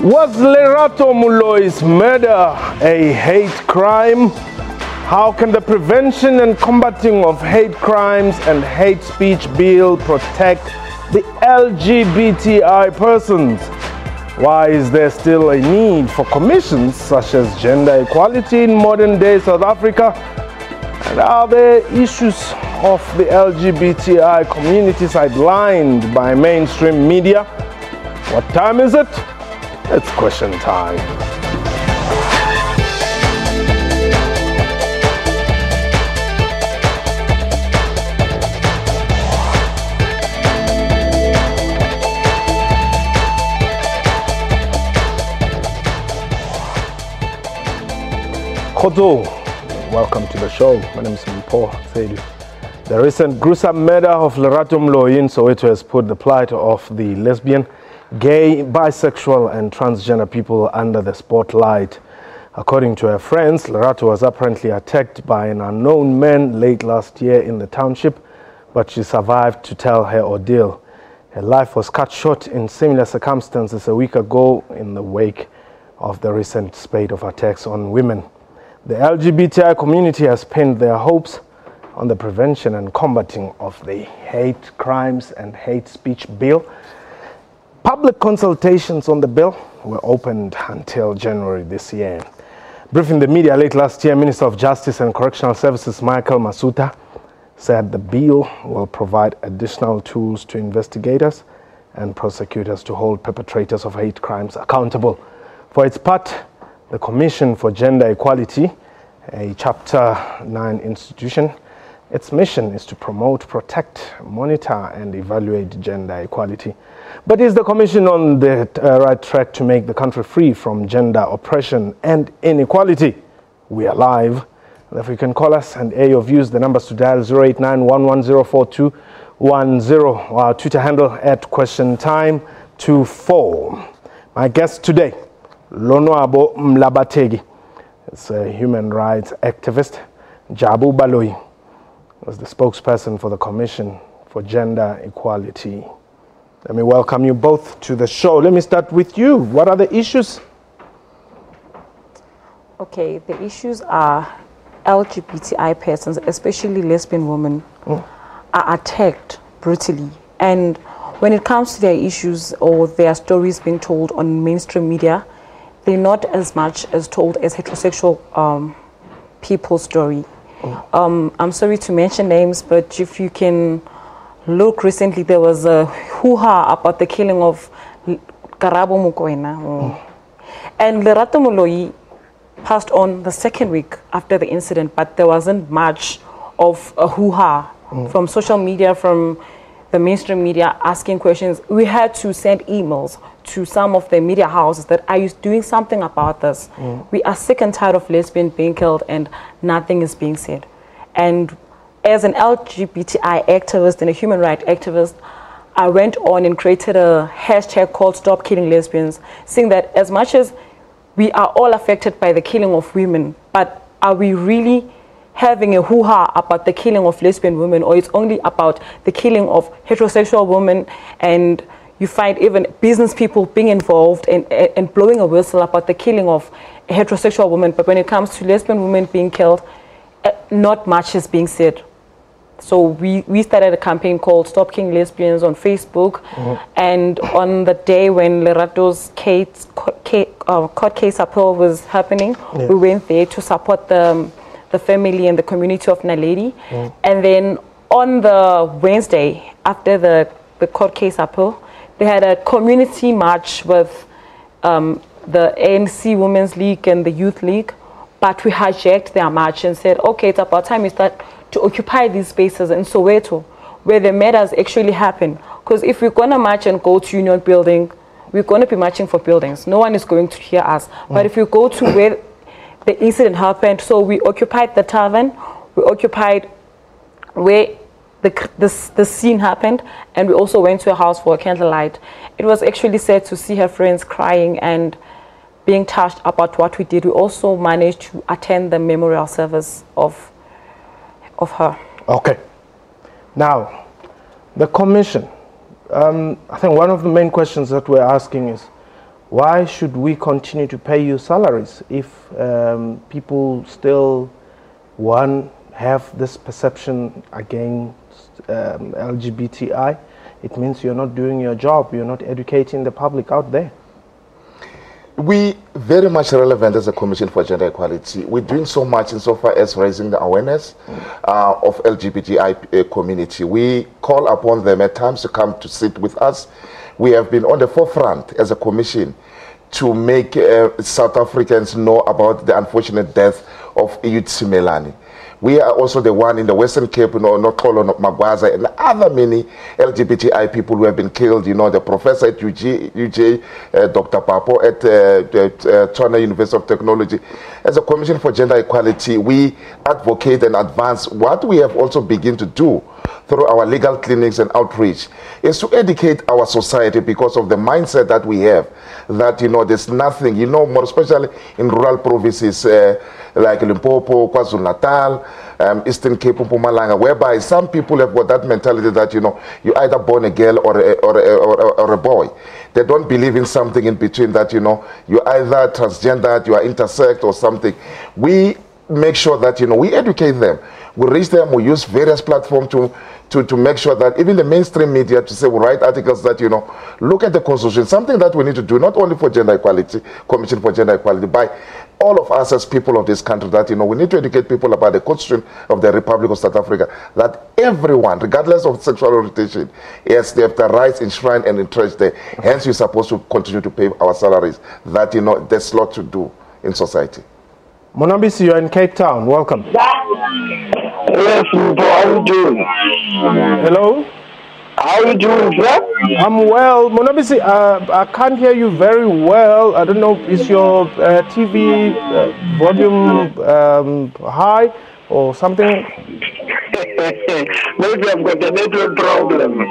Was Lerato Muloi's murder a hate crime? How can the Prevention and Combating of Hate Crimes and Hate Speech Bill protect the LGBTI persons? Why is there still a need for commissions such as gender equality in modern day South Africa? And are there issues of the LGBTI community sidelined by mainstream media? What time is it? It's question time. Koto, welcome to the show. My name is Mpho Sedu. The recent gruesome murder of Lerato Mloi in Soweto has put the plight of the lesbian, gay, bisexual and transgender people under the spotlight. According to her friends, Lerato was apparently attacked by an unknown man late last year in the township, but she survived to tell her ordeal. Her life was cut short in similar circumstances a week ago in the wake of the recent spate of attacks on women. The LGBTI community has pinned their hopes on the Prevention and Combating of the Hate Crimes and Hate Speech Bill. Public consultations on the bill were opened until January this year. Briefing the media late last year, Minister of Justice and Correctional Services Michael Masuta said the bill will provide additional tools to investigators and prosecutors to hold perpetrators of hate crimes accountable. For its part, the Commission for Gender Equality, a Chapter 9 institution, its mission is to promote, protect, monitor and evaluate gender equality. But is the Commission on the right track to make the country free from gender oppression and inequality? We are live. If you can call us and air your views, the numbers to dial 089-110-4210, our Twitter handle @QuestionTime24. My guest today, Lonwabo Mlabategi, is a human rights activist. Jabu Baloyi was the spokesperson for the Commission for Gender Equality. Let me welcome you both to the show. Let me start with you. What are the issues? Okay, the issues are LGBTI persons, especially lesbian women, are attacked brutally. And when it comes to their issues or their stories being told on mainstream media, they're not as much as told as heterosexual people's story. I'm sorry to mention names, but if you can look, recently there was a hoo-ha about the killing of Karabo Mokoena. And Lerato Moloi passed on the second week after the incident, but there wasn't much of a hoo-ha from social media, from the mainstream media asking questions. We had to send emails to some of the media houses that are you doing something about this? We are sick and tired of lesbians being killed and nothing is being said. And as an LGBTI activist and a human rights activist, I went on and created a hashtag called Stop Killing Lesbians, saying that as much as we are all affected by the killing of women, but are we really having a hoo-ha about the killing of lesbian women, or it's only about the killing of heterosexual women? And you find even business people being involved and blowing a whistle about the killing of a heterosexual women. But when it comes to lesbian women being killed, not much is being said. So we started a campaign called Stop Killing Lesbians on Facebook. And on the day when Lerato's court case appeal was happening, we went there to support the family and the community of Naledi. And then on the Wednesday, after the court case appeal, they had a community march with the ANC Women's League and the Youth League, but we hijacked their march and said, okay, it's about time we start to occupy these spaces in Soweto, where the murders actually happen. Because if we're going to march and go to Union Building, we're going to be marching for buildings. No one is going to hear us. But if we go to where the incident happened, so we occupied the tavern, we occupied where the scene happened, and we also went to a house for a candlelight. It was actually sad to see her friends crying and being touched about what we did. We also managed to attend the memorial service of her. Okay. Now, the commission. I think one of the main questions that we're asking is, why should we continue to pay you salaries if people still, one, have this perception against LGBTI? It means you're not doing your job, you're not educating the public out there. We very much relevant as a Commission for Gender Equality. We're doing so much insofar as raising the awareness of LGBTI community. We call upon them at times to come to sit with us. We have been on the forefront as a Commission to make South Africans know about the unfortunate death of Iyut Simelane. We are also the one in the Western Cape, Nokolo Magwaza, and other many LGBTI people who have been killed. The professor at UJ, Dr. Papo at China University of Technology. As a Commission for Gender Equality, we advocate and advance what we have also begun to do through our legal clinics and outreach is to educate our society because of the mindset that we have that, there's nothing, more especially in rural provinces like Limpopo, KwaZulu-Natal, Eastern Cape, Mpumalanga, whereby some people have got that mentality that, you're either born a girl or a boy. They don't believe in something in between that, you're either transgendered, you are intersex or something. We make sure that, we educate them. We reach them, we use various platforms to make sure that even the mainstream media to say we write articles that, look at the Constitution, something that we need to do, not only for gender equality, Commission for Gender Equality, by all of us as people of this country, that, we need to educate people about the Constitution of the Republic of South Africa, that everyone, regardless of sexual orientation, yes, they have the rights enshrined and entrenched there. Hence, we're supposed to continue to pay our salaries, that, there's a lot to do in society. Monabisi, you're in Cape Town. Welcome. Yes, how are you doing? Hello? How are you doing, sir? I'm well. Monabisi, I can't hear you very well. I don't know, is your TV volume high or something? Maybe I've got a network problem.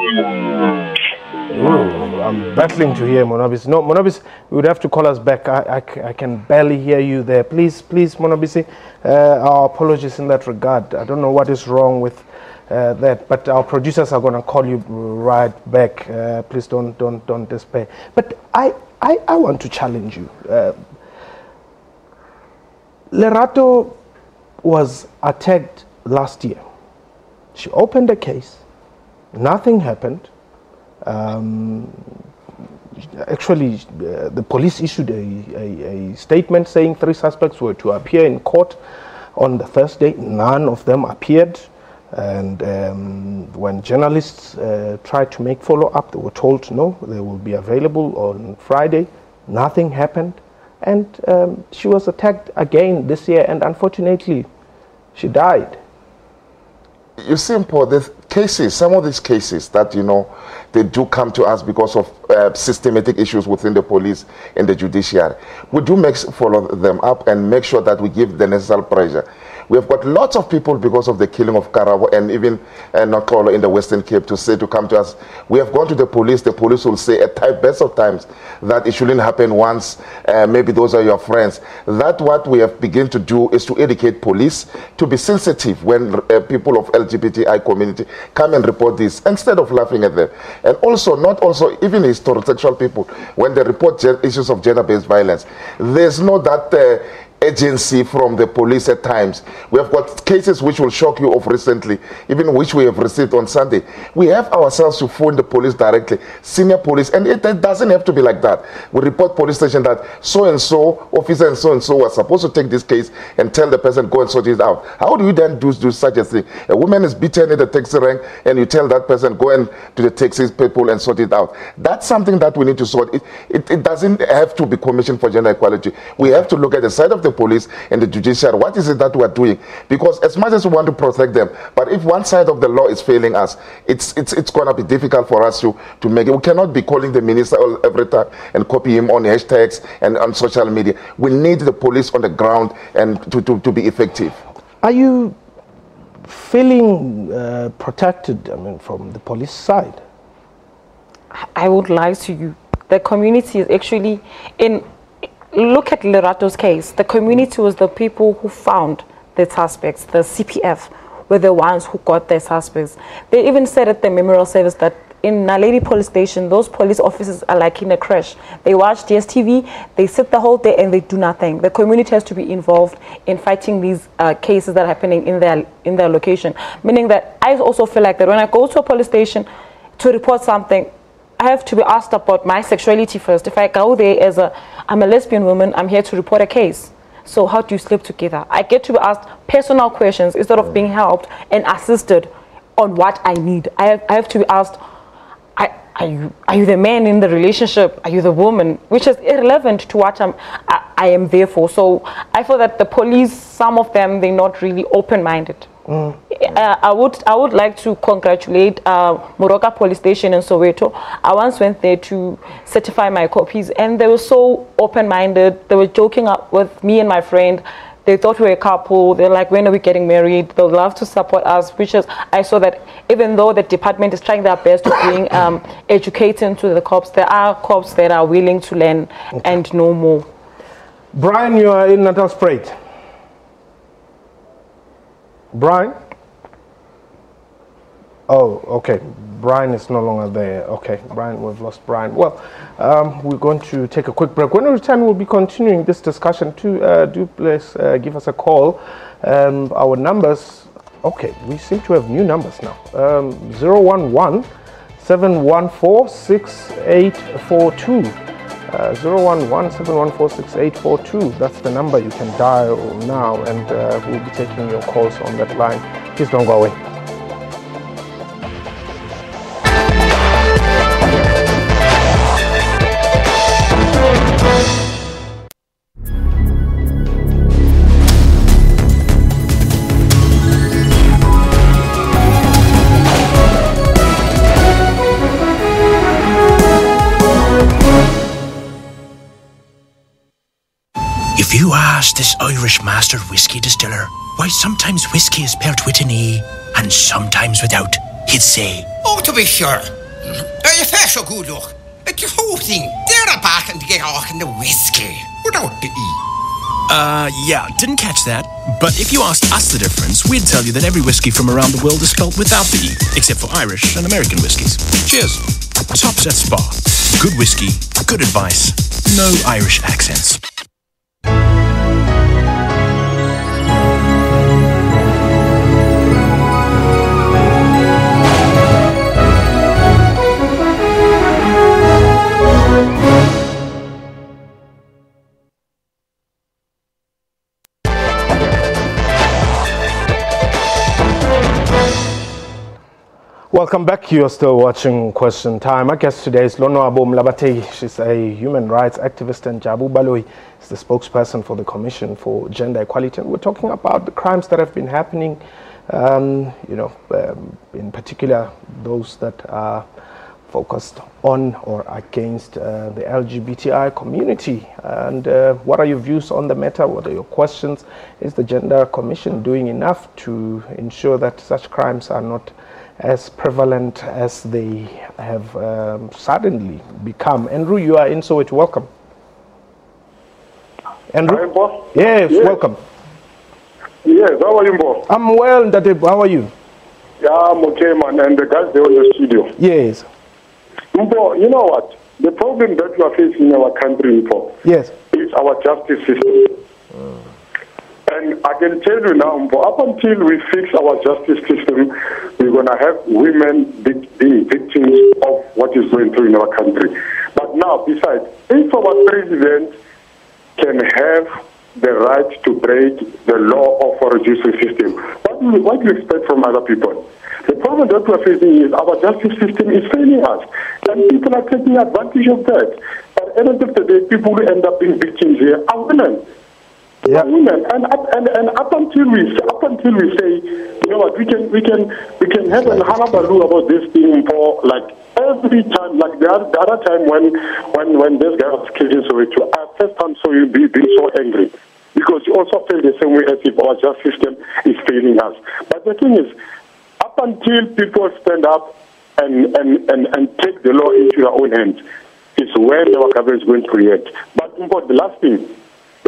Ooh, I'm battling to hear Monabisi. No, Monabisi, you would have to call us back. I can barely hear you there. Please, Monabisi, our apologies in that regard. I don't know what is wrong with that, but our producers are going to call you right back. Please don't despair. But I want to challenge you. Lerato was attacked last year. She opened a case. Nothing happened. Actually, the police issued a statement saying 3 suspects were to appear in court on the Thursday. None of them appeared. And when journalists tried to make follow-up, they were told no, they will be available on Friday. Nothing happened. And she was attacked again this year, and unfortunately, she died. You see, Paul, the cases, some of these cases that, they do come to us because of systematic issues within the police and the judiciary. We do follow them up and make sure that we give the necessary pressure. We have got lots of people because of the killing of Karabo and even Nokolo in the Western Cape to come to us. We have gone to the police will say at best of times that it shouldn't happen once, maybe those are your friends. That what we have begun to do is to educate police to be sensitive when people of LGBTI community come and report this instead of laughing at them. And also, even heterosexual people, when they report issues of gender-based violence, there's no that agency from the police at times. We have got cases which will shock you of recently, even which we have received on Sunday. We have ourselves to phone the police directly, senior police, and it doesn't have to be like that. We report police station that so-and-so, officer and so-and-so was supposed to take this case and tell the person, go and sort it out. How do you then do such a thing? A woman is beaten at the taxi rank and you tell that person, go and to the taxi people and sort it out. That's something that we need to sort. It doesn't have to be Commission for Gender Equality. We have to look at the side of the police and the judiciary. What is it that we are doing? Because as much as we want to protect them, but if one side of the law is failing us, it's going to be difficult for us to make it. We cannot be calling the minister every time and copy him on hashtags and on social media. We need the police on the ground and to be effective. Are you feeling protected, from the police side? I would lie to you. The community is actually look at Lerato's case. The community was the people who found the suspects. The CPF were the ones who got their suspects. They even said at the memorial service that in Naledi police station, those police officers are like in a crash. They watch DSTV, they sit the whole day and they do nothing. The community has to be involved in fighting these cases that are happening in their location. Meaning that I also feel like that when I go to a police station to report something, I have to be asked about my sexuality first. If I go there I'm a lesbian woman, I'm here to report a case. So how do you sleep together? I get to be asked personal questions instead of being helped and assisted on what I need. I have to be asked, are you the man in the relationship? Are you the woman? Which is irrelevant to what I am there for. So I feel that the police, some of them, they're not really open-minded. I would like to congratulate Moroka Police Station in Soweto. I once went there to certify my copies, and they were so open-minded. They were joking up with me and my friend. They thought we were a couple. They're like, when are we getting married? They'll love to support us, which is, I saw that even though the department is trying their best to bring educating to the cops, there are cops that are willing to learn and know more. Brian, you are in Natal Spruit. Brian? Oh, okay. Brian is no longer there. Okay, Brian, we've lost Brian. Well, we're going to take a quick break. When we return, we'll be continuing this discussion. Do please give us a call. Our numbers, okay, we seem to have new numbers now. 011-714-6842. 011-714-6842. That's the number you can dial now, and we'll be taking your calls on that line. Please don't go away. If you ask this Irish master whiskey distiller why sometimes whiskey is spelled with an E and sometimes without, he'd say, "Oh, to be sure. You feel so good, look. It's the whole thing. They're a backing to get off in the whiskey without the E." Yeah, didn't catch that. But if you asked us the difference, we'd tell you that every whiskey from around the world is spelled without the E, except for Irish and American whiskies. Cheers. Tops at Spa. Good whiskey, good advice, no Irish accents. Welcome back. You're still watching Question Time. My guest today is Lonwabo Mlabatei. She's a human rights activist, and Jabu Baloyi is the spokesperson for the Commission for Gender Equality. And we're talking about the crimes that have been happening, in particular those that are focused on or against the LGBTI community. And what are your views on the matter? What are your questions? Is the Gender Commission doing enough to ensure that such crimes are not as prevalent as they have suddenly become? Andrew, you are in Soweto. Welcome. Andrew? Hi, boss. Yes, welcome. Yes, how are you, boss? I'm well, Ndate. How are you? Yeah, I'm okay, man. And the guys, they're on the studio. Yes. Mbo, you know what? The problem that we are facing in our country, Mbo, Yes. is our justice system. And I can tell you now, Mbo, up until we fix our justice system, we're going to have women being victims of what is going through in our country. But now, besides, if our president can have the right to break the law of our judicial system, what do you expect from other people? The problem that we're facing is our justice system is failing us, and people are taking advantage of that. At the end of the day, people who end up being victims here are women. Yeah. Women, and up until we say, you know what, we can have an halabaloo about this thing for like every time, like the other time when this guy was killed in Soweto, I first time saw you being so angry because you also feel the same way as if our justice system is failing us. But the thing is, up until people stand up and take the law into their own hands, is when our government is going to react. But the last thing,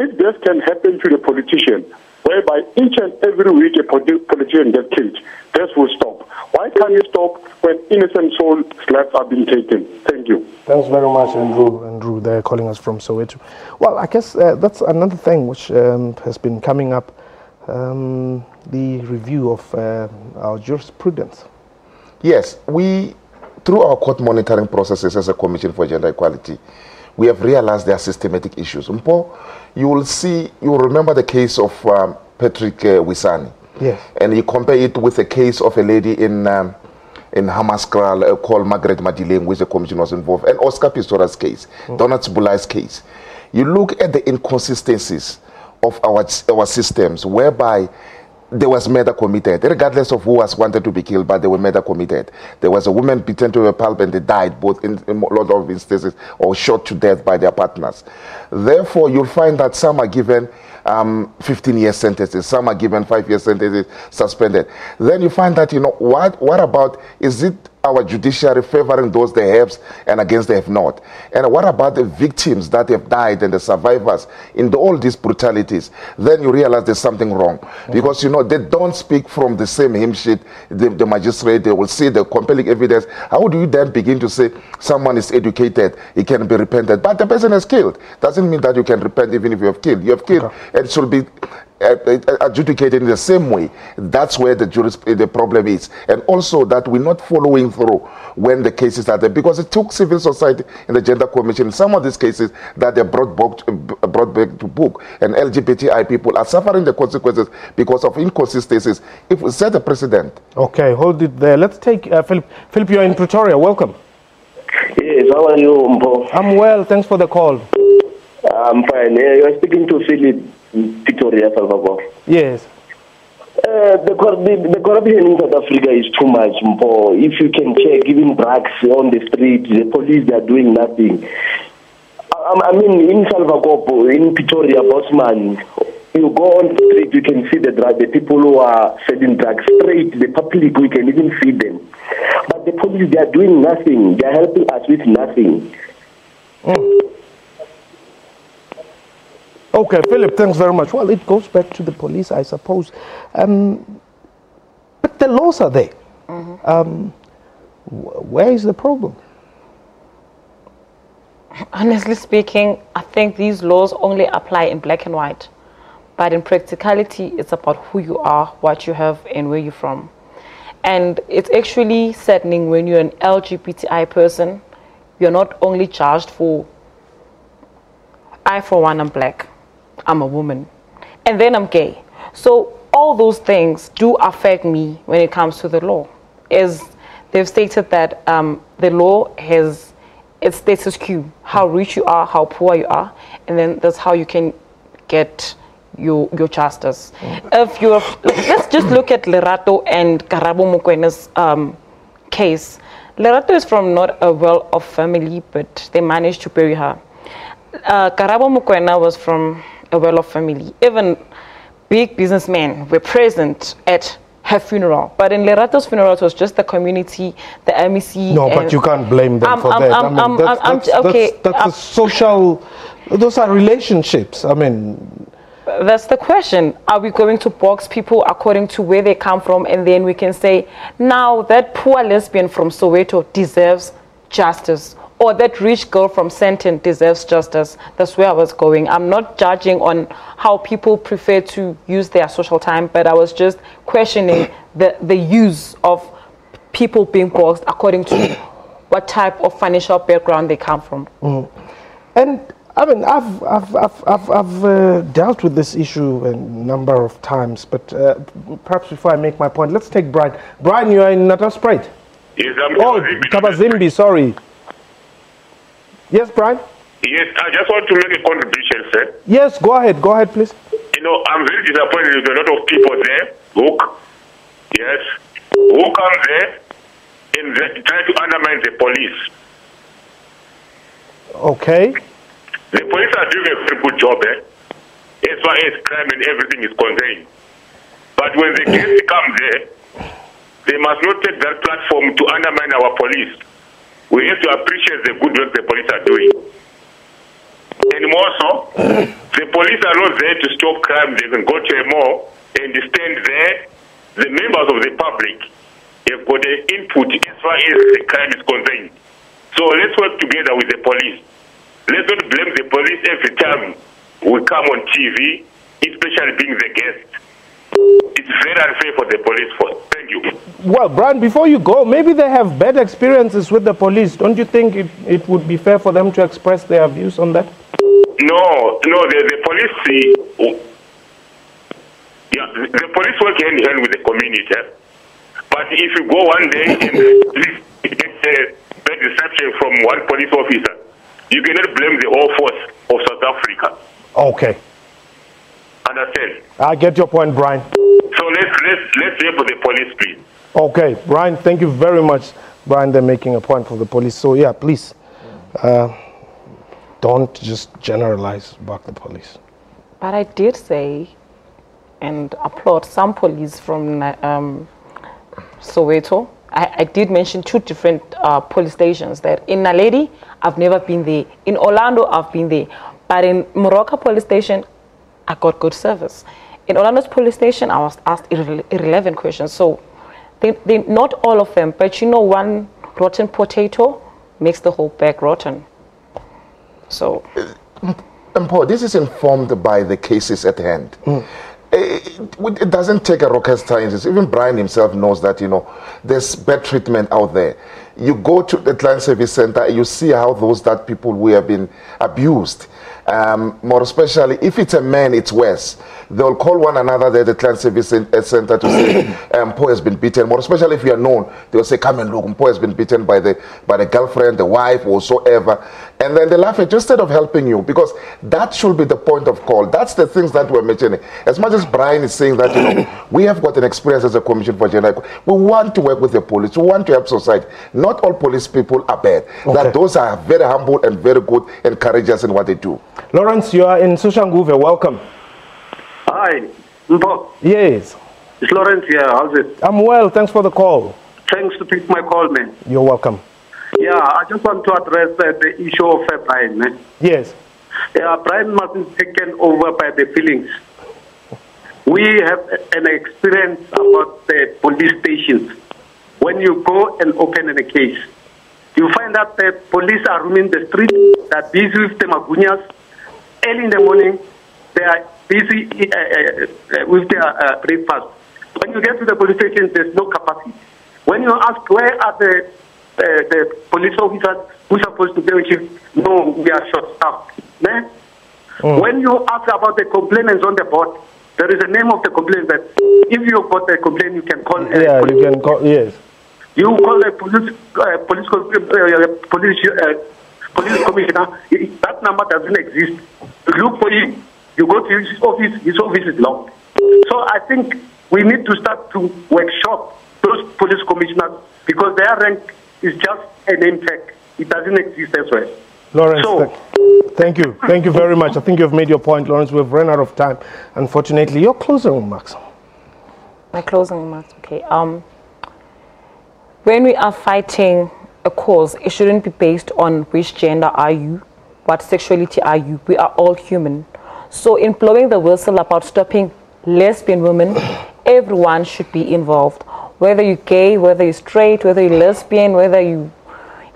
if this can happen to the politician, whereby each and every week a politician gets killed. This will stop. Why can't you stop when innocent souls' lives are being taken? Thank you. Thanks very much, Andrew. Andrew, they're calling us from Soweto. Well, I guess that's another thing which has been coming up, the review of our jurisprudence. Yes, through our court monitoring processes as a Commission for Gender Equality, we have realized there are systematic issues. Mpo, you will remember the case of Patrick Wisani. Yes. And you compare it with a case of a lady in Hamaskral called Margaret Madileng, which the Commission was involved, and Oscar Pistora's case, Donald Bulai's case. You look at the inconsistencies of our systems, whereby there was murder committed, regardless of who was wanted to be killed, but they were murder committed. There was a woman beaten to a pulp and they died, both in a lot of instances, or shot to death by their partners. Therefore, you'll find that some are given 15-year sentences, some are given 5-year sentences, suspended. Then you find that, what about, is it our judiciary favoring those they have and against they have not? And what about the victims that have died and the survivors in all these brutalities? Then you realize there's something wrong. Because, they don't speak from the same hymn sheet, the magistrate, they will see the compelling evidence. How do you then begin to say someone is educated, he can be repented, but the person is killed? Doesn't mean that you can repent even if you have killed. You have killed, and it should be adjudicated in the same way. That's where the problem is. And also that we're not following through when the cases are there, because it took civil society and the Gender Commission, some of these cases that they brought back to book, and LGBTI people are suffering the consequences because of inconsistencies. If we set a precedent. Okay, hold it there. Let's take Philip. Philip, you're in Pretoria. Welcome. Yes, how are you, Mpo? I'm well. Thanks for the call. I'm fine. You're speaking to Philip, Victoria, Salvador. Yes. The corruption in South Africa is too much, Mpo. If you can check, even drugs on the street, the police, they are doing nothing. I mean, in Salvador, in Pretoria, Bosman, you go on the street, you can see the people who are selling drugs straight, the public, we can even see them. But the police, they are doing nothing. They are helping us with nothing. Okay, Philip, thanks very much. Well, it goes back to the police, I suppose. But the laws are there. Where is the problem? Honestly speaking, I think these laws only apply in black and white. But in practicality, it's about who you are, what you have, and where you're from. And it's actually saddening when you're an LGBTI person, you're not only charged for, I for one, I'm black, I'm a woman, and then I'm gay. So all those things do affect me when it comes to the law. As they've stated that the law has its status quo, how rich you are, how poor you are, and then that's how you can get your justice. If you're, let's just look at Lerato and Karabo Mokwena's case. Lerato is from not a well-off family, but they managed to bury her. Karabo Mokoena was from a well-off family. Even big businessmen were present at her funeral. But in Lerato's funeral, it was just the community, the MEC. No, but you can't blame them for that. That's a social, those are relationships. I mean, that's the question. Are we going to box people according to where they come from, and then we can say, now that poor lesbian from Soweto deserves justice, or that rich girl from Sandton deserves justice? That's where I was going. I'm not judging on how people prefer to use their social time, but I was just questioning the use of people being boxed according to what type of financial background they come from. And I mean, I've dealt with this issue a number of times, but perhaps before I make my point, let's take Brian. Brian, you are in Natalspruit. Yes, Tabazimbi, sorry. Yes, Brian? Yes, I just want to make a contribution, sir. Yes, go ahead, please. You know, I'm very disappointed with a lot of people there who come there and try to undermine the police. Okay. The police are doing a very good job, as far as crime and everything is concerned. But when the guests come there, they must not take that platform to undermine our police. We have to appreciate the good work the police are doing. And more so, The police are not there to stop crime. They can go to a mall and stand there. The members of the public have got an input as far as the crime is concerned. So let's work together with the police. Let's not blame the police every time we come on TV, especially being the guest. It's very unfair for the police force. Thank you. Well, Brian, before you go, maybe they have bad experiences with the police. Don't you think it would be fair for them to express their views on that? No, the police the police work hand in hand with the community. But if you go one day and get a bad reception from one police officer, you cannot blame the whole force of South Africa. Okay. Understand? I get your point, Brian. So let's hear for the police, please. Okay, Brian, thank you very much. Brian, they're making a point for the police. So yeah, please, don't just generalize about the police. But I did say and applaud some police from Soweto. I did mention 2 different police stations. That in Naledi, I've never been there. In Orlando, I've been there. But in Morocco police station, I got good service. In Orlando's police station, I was asked irrelevant questions. So they not all of them, but you know, one rotten potato makes the whole bag rotten. So, this is informed by the cases at hand. It doesn't take a rocket scientist. Even Brian himself knows that, you know, there's bad treatment out there. You go to the client service center, you see how that people who have been abused. More especially if it's a man, it's worse. They'll call one another there, the client service center, to say Mpo has been beaten. More especially if you are known, they'll say, come and look, Mpo has been beaten by the girlfriend, the wife, or whatsoever. And then they laugh at you instead of helping you, because that should be the point of call. That's the things that we're mentioning. As much as Brian is saying that, you know, we have got an experience as a Commission for Gender Equality. We want to work with the police. We want to help society. Not all police people are bad. Okay. That those are very humble and very good and courageous in what they do. Lawrence, you are in Soshanguve. Welcome. Hi, Mpo. Yes. It's Lawrence here. How's it? I'm well. Thanks for the call. Thanks to pick my call, man. You're welcome. Yeah, I just want to address the issue of Brian, man. Yes. Yeah, Brian mustn't be taken over by the feelings. We have an experience about the police stations. When you go and open a case, you find that the police are roaming the street, they're busy with the magunyas. Early in the morning, they are busy with their breakfast. When you get to the police station, there's no capacity. When you ask where are the police officers who are supposed to be on shift, no, we are short-staffed. When you ask about the complainants on the board, there is a name of the complaint that if you've got a complaint, you can call. Yeah, you can call. Yes. You call the police commissioner. That number doesn't exist. Look for him. You go to his office. His office is locked. So I think we need to start to workshop those police commissioners, because their rank is just a name tag. It doesn't exist as well. Lawrence, thank you. Thank you very much. I think you've made your point, Lawrence. We've run out of time, unfortunately. Your closing remarks. My closing remarks, okay. When we are fighting a cause, it shouldn't be based on which gender are you, what sexuality are you. We are all human. So in blowing the whistle about stopping lesbian women, everyone should be involved. Whether you're gay, whether you're straight, whether you're lesbian, whether you're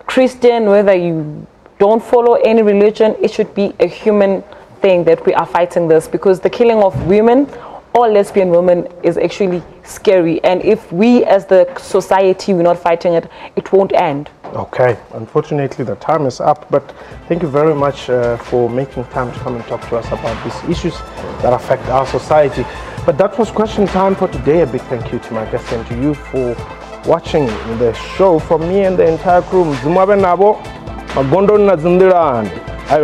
Christian, whether you don't follow any religion, it should be a human thing that we are fighting this, because the killing of women or lesbian women is actually scary. And if we as the society, we're not fighting it, it won't end. Okay, unfortunately the time is up, but thank you very much for making time to come and talk to us about these issues that affect our society. But that was question time for today. A big thank you to my guests and to you for watching the show. From me and the entire crew, Zimbabwe Nabo, Magondo Nazindira, and I